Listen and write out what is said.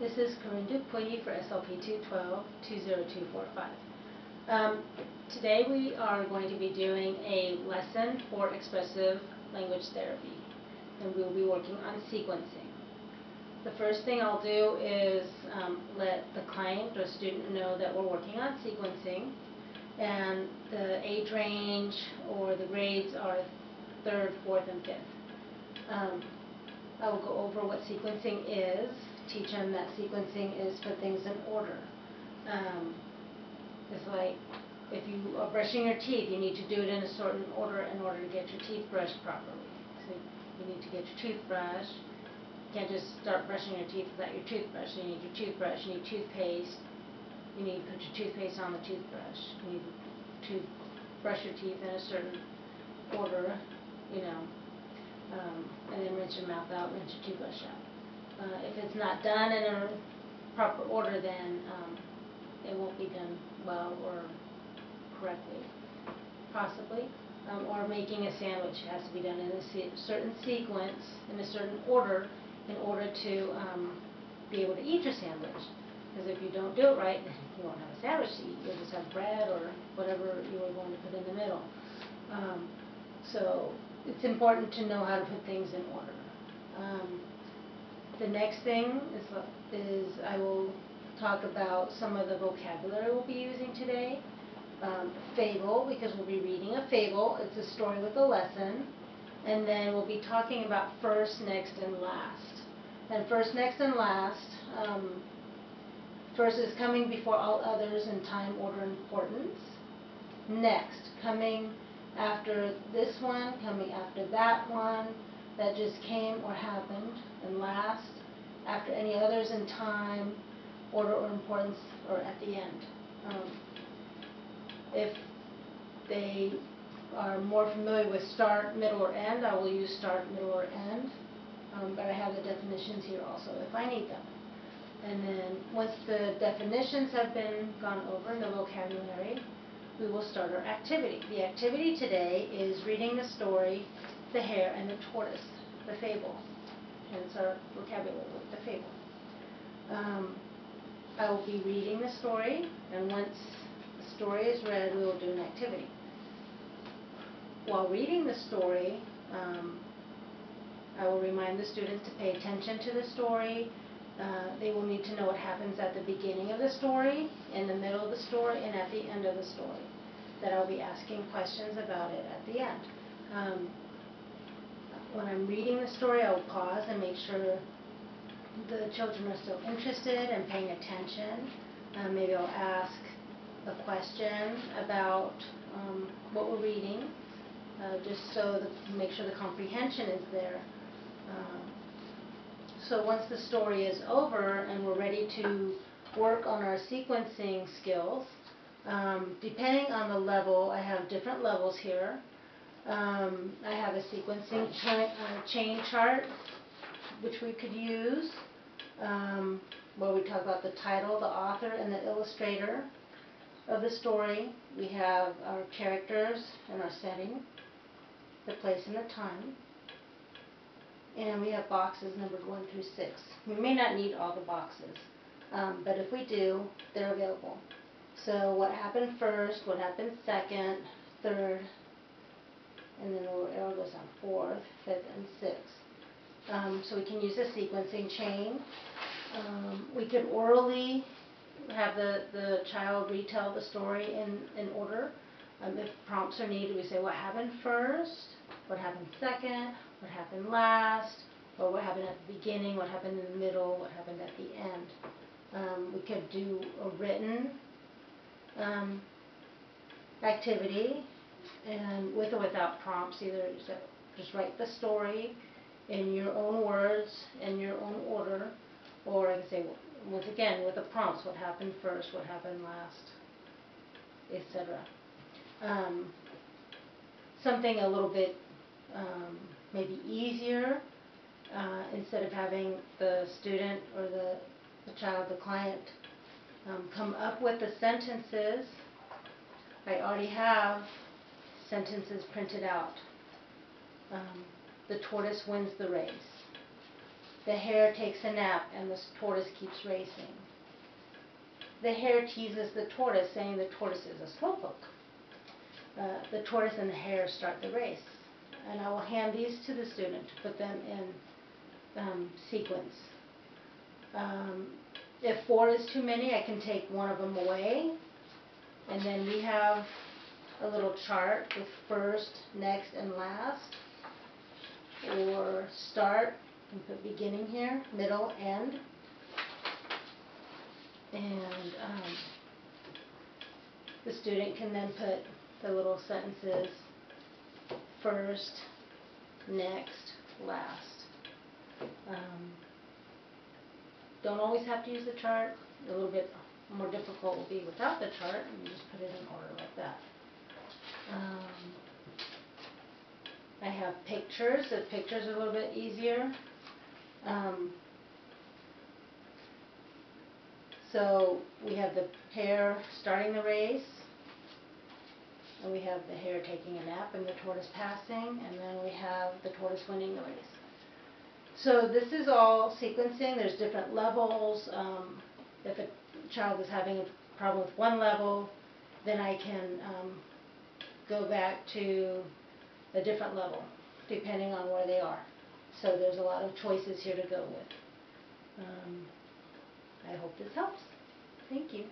This is Corinne Dupuis for SLP 212-20245. Today we are going to be doing a lesson for expressive language therapy, and we'll be working on sequencing. The first thing I'll do is let the client or student know that we're working on sequencing, and the age range or the grades are 3rd, 4th, and 5th. I will go over what sequencing is, teach them that sequencing is put things in order. It's like if you are brushing your teeth, you need to do it in a certain order in order to get your teeth brushed properly. So you need to get your toothbrush. You can't just start brushing your teeth without your toothbrush. You need your toothbrush, you need toothpaste. You need to put your toothpaste on the toothbrush. You need to brush your teeth in a certain order, and then rinse your mouth out, rinse your toothbrush out. If it's not done in a proper order, then it won't be done well or correctly, possibly. Or making a sandwich has to be done in a certain sequence, in a certain order, in order to be able to eat your sandwich. Because if you don't do it right, you won't have a sandwich to eat. You'll just have bread or whatever you are going to put in the middle. So it's important to know how to put things in order. The next thing is I will talk about some of the vocabulary we'll be using today. Fable, because we'll be reading a fable. It's a story with a lesson. And then we'll be talking about first, next, and last. And first, next, and last. First is coming before all others in time, order, and importance. Next, coming after this one, coming after that one that just came or happened. And last, after any others in time, order, or importance, or at the end. If they are more familiar with start, middle, or end, I will use start, middle, or end. But I have the definitions here also if I need them. And then once the definitions have been gone over in the vocabulary, we will start our activity. The activity today is reading the story, The Hare and the Tortoise, the fable. Hence our vocabulary with the fable. I will be reading the story, and once the story is read, we will do an activity. While reading the story, I will remind the students to pay attention to the story. They will need to know what happens at the beginning of the story, in the middle of the story, and at the end of the story. That I'll be asking questions about it at the end. When I'm reading the story, I will pause and make sure the children are still interested and paying attention. Maybe I'll ask a question about what we're reading, just so to make sure the comprehension is there. So once the story is over and we're ready to work on our sequencing skills, depending on the level, I have different levels here. I have a sequencing chain chart, which we could use, where we talk about the title, the author, and the illustrator of the story. We have our characters and our setting, the place and the time. And we have boxes numbered 1 through 6. We may not need all the boxes, but if we do, they're available. So what happened first, what happened second, third, and then the little arrow goes on 4th, 5th, and 6th. So we can use a sequencing chain. We could orally have the child retell the story in order. If prompts are needed, we say what happened first, what happened second, what happened last, or what happened at the beginning, what happened in the middle, what happened at the end. We could do a written activity, and with or without prompts. Either just write the story in your own words, in your own order, or I can say, once again, with the prompts, what happened first, what happened last, etc. Something a little bit maybe easier, instead of having the student or the child, the client, come up with the sentences. I already have sentences printed out. The tortoise wins the race. The hare takes a nap and the tortoise keeps racing. The hare teases the tortoise, saying the tortoise is a slowpoke. The tortoise and the hare start the race. And I will hand these to the student to put them in sequence. If 4 is too many, I can take one of them away. And then we have a little chart with first, next, and last. Or start, and put beginning here, middle, end. And the student can then put the little sentences first, next, last. Don't always have to use the chart. A little bit more difficult will be without the chart, and you just put it in order like that. I have pictures. The pictures are a little bit easier. So we have the hare starting the race, and we have the hare taking a nap and the tortoise passing, and then we have the tortoise winning the race. So this is all sequencing. There's different levels. If a child is having a problem with one level, then I can go back to a different level depending on where they are. So there's a lot of choices here to go with. I hope this helps. Thank you.